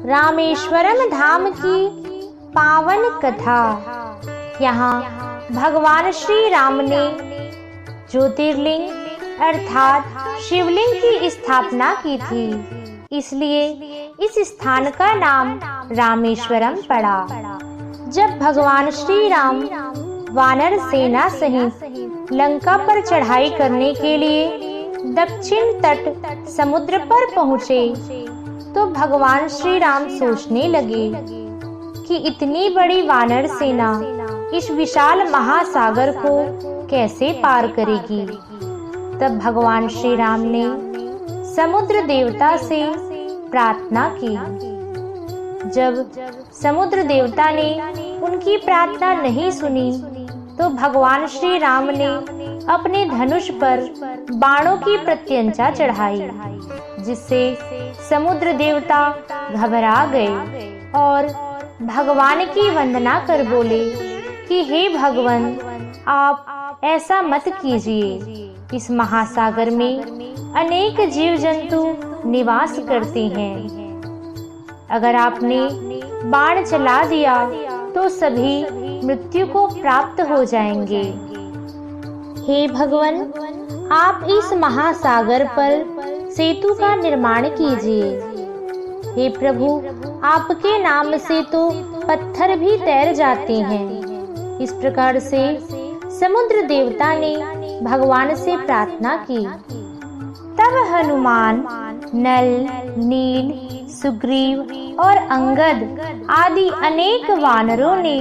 रामेश्वरम धाम की पावन कथा। यहाँ भगवान श्री राम ने ज्योतिर्लिंग अर्थात शिवलिंग की स्थापना की थी, इसलिए इस स्थान का नाम रामेश्वरम पड़ा। जब भगवान श्री राम वानर सेना सहित लंका पर चढ़ाई करने के लिए दक्षिण तट समुद्र पर पहुँचे, तो भगवान श्री राम सोचने लगे कि इतनी बड़ी वानर सेना इस विशाल महासागर को कैसे पार करेगी। तब भगवान श्री राम ने समुद्र देवता से प्रार्थना की। जब समुद्र देवता ने उनकी प्रार्थना नहीं सुनी, तो भगवान श्री राम ने अपने धनुष पर बाणों की प्रत्यंचा चढ़ाई, जिससे समुद्र देवता घबरा गए और भगवान की वंदना कर बोले कि हे भगवान, आप ऐसा मत कीजिए। इस महासागर में अनेक जीव जंतु निवास करते हैं। अगर आपने बाण चला दिया तो सभी मृत्यु को प्राप्त हो जाएंगे। हे भगवान, आप इस महासागर पर सेतु का निर्माण कीजिए। हे प्रभु, आपके नाम से तो पत्थर भी तैर जाते हैं। इस प्रकार से समुद्र देवता ने भगवान से प्रार्थना की। तब हनुमान, नल, नील, सुग्रीव और अंगद आदि अनेक वानरों ने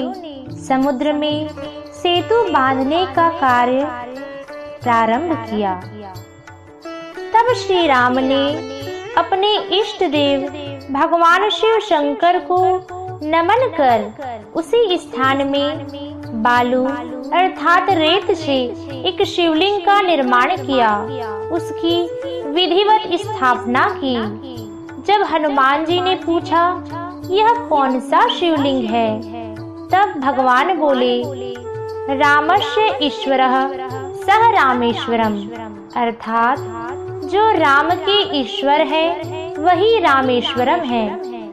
समुद्र में सेतु बांधने का कार्य प्रारंभ किया। तब श्री राम ने अपने इष्ट देव भगवान शिव शंकर को नमन कर उसी स्थान में बालू अर्थात रेत से एक शिवलिंग का निर्माण किया, उसकी विधिवत स्थापना की। जब हनुमान जी ने पूछा, यह कौन सा शिवलिंग है, तब भगवान बोले, रामस्य ईश्वरः सह रामेश्वरम, अर्थात जो राम के ईश्वर है वही रामेश्वरम है।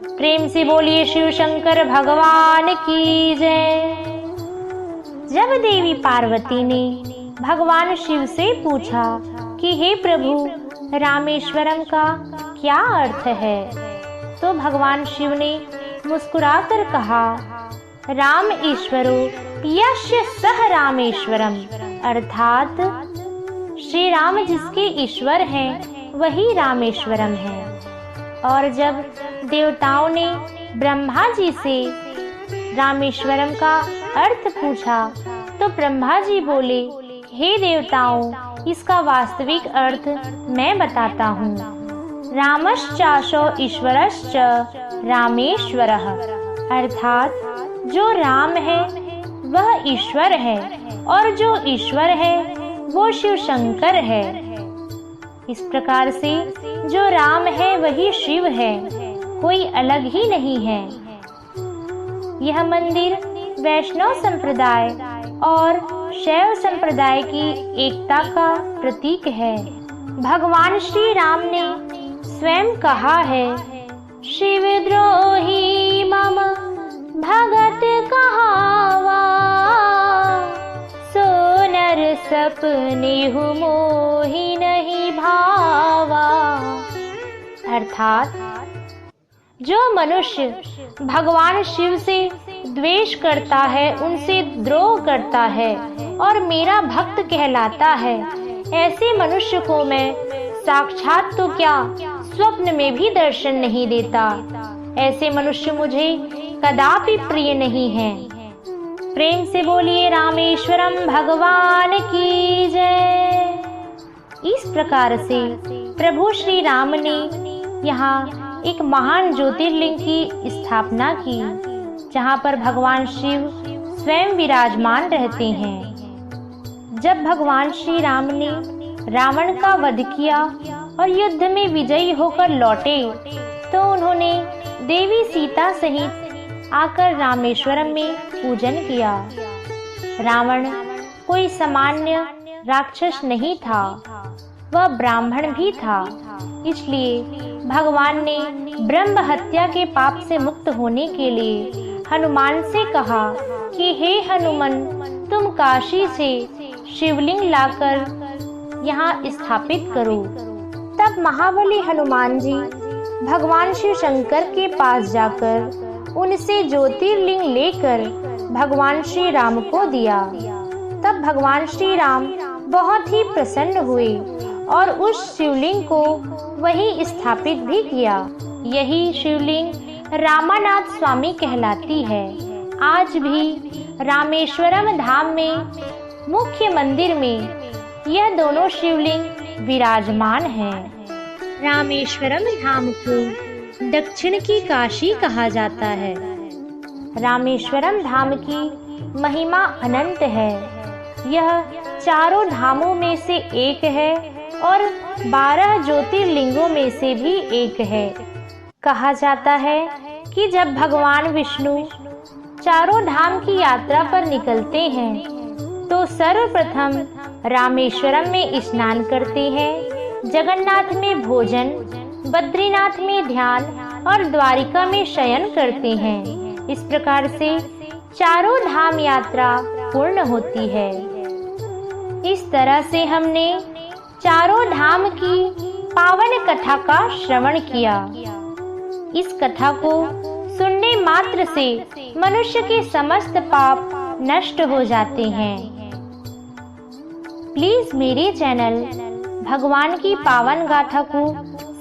प्रेम से बोलिए शिव शंकर भगवान की जय। जब देवी पार्वती ने भगवान शिव से पूछा कि हे प्रभु, रामेश्वरम का क्या अर्थ है, तो भगवान शिव ने मुस्कुराकर कहा, राम ईश्वरो यस्य सह रामेश्वरम, अर्थात श्री राम जिसके ईश्वर हैं वही रामेश्वरम है। और जब देवताओं ने ब्रह्मा जी से रामेश्वरम का अर्थ पूछा, तो ब्रह्मा जी बोले, हे देवताओं, इसका वास्तविक अर्थ मैं बताता हूँ। रामश्चाशो ईश्वरश्च रामेश्वरः, अर्थात जो राम है वह ईश्वर है और जो ईश्वर है वो शिव शंकर है। इस प्रकार से जो राम है वही शिव है, कोई अलग ही नहीं है। यह मंदिर वैष्णव संप्रदाय और शैव संप्रदाय की एकता का प्रतीक है। भगवान श्री राम ने स्वयं कहा है, शिवद्रोही मम भगत कहावा, सो नर सपने मोहि नहीं भावा, अर्थात जो मनुष्य भगवान शिव से द्वेष करता है, उनसे द्रोह करता है और मेरा भक्त कहलाता है, ऐसे मनुष्य को मैं साक्षात तो क्या स्वप्न में भी दर्शन नहीं देता। ऐसे मनुष्य मुझे कदापि प्रिय नहीं है। प्रेम से बोलिए रामेश्वरम भगवान की जय। इस प्रकार से प्रभु श्री राम ने यहाँ एक महान ज्योतिर्लिंग की स्थापना की, जहाँ पर भगवान शिव स्वयं विराजमान रहते हैं। जब भगवान श्री राम ने रावण का वध किया और युद्ध में विजयी होकर लौटे, तो उन्होंने देवी सीता सहित आकर रामेश्वरम में पूजन किया। रावण कोई सामान्य राक्षस नहीं था, वह ब्राह्मण भी था। इसलिए भगवान ने ब्रह्म हत्या के पाप से मुक्त होने के लिए हनुमान से कहा कि हे हनुमान, तुम काशी से शिवलिंग लाकर यहाँ स्थापित करो। तब महाबली हनुमान जी भगवान शिव शंकर के पास जाकर उनसे ज्योतिर्लिंग लेकर भगवान श्री राम को दिया। तब भगवान श्री राम बहुत ही प्रसन्न हुए और उस शिवलिंग को वहीं स्थापित भी किया। यही शिवलिंग रामानाथ स्वामी कहलाती है। आज भी रामेश्वरम धाम में मुख्य मंदिर में यह दोनों शिवलिंग विराजमान हैं। रामेश्वरम धाम को दक्षिण की काशी कहा जाता है। रामेश्वरम धाम की महिमा अनंत है। यह चारों धामों में से एक है और 12 ज्योतिर्लिंगों में से भी एक है। कहा जाता है कि जब भगवान विष्णु चारों धाम की यात्रा पर निकलते हैं तो सर्वप्रथम रामेश्वरम में स्नान करते हैं, जगन्नाथ में भोजन, बद्रीनाथ में ध्यान और द्वारिका में शयन करते हैं। इस प्रकार से चारों धाम यात्रा पूर्ण होती है। इस तरह से हमने चारों धाम की पावन कथा का श्रवण किया। इस कथा को सुनने मात्र से मनुष्य के समस्त पाप नष्ट हो जाते हैं। प्लीज मेरे चैनल भगवान की पावन गाथा को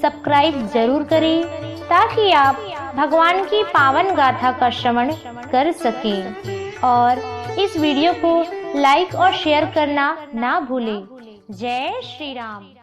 सब्सक्राइब जरूर करें ताकि आप भगवान की पावन गाथा का श्रवण कर सकें और इस वीडियो को लाइक और शेयर करना ना भूलें। जय श्री राम।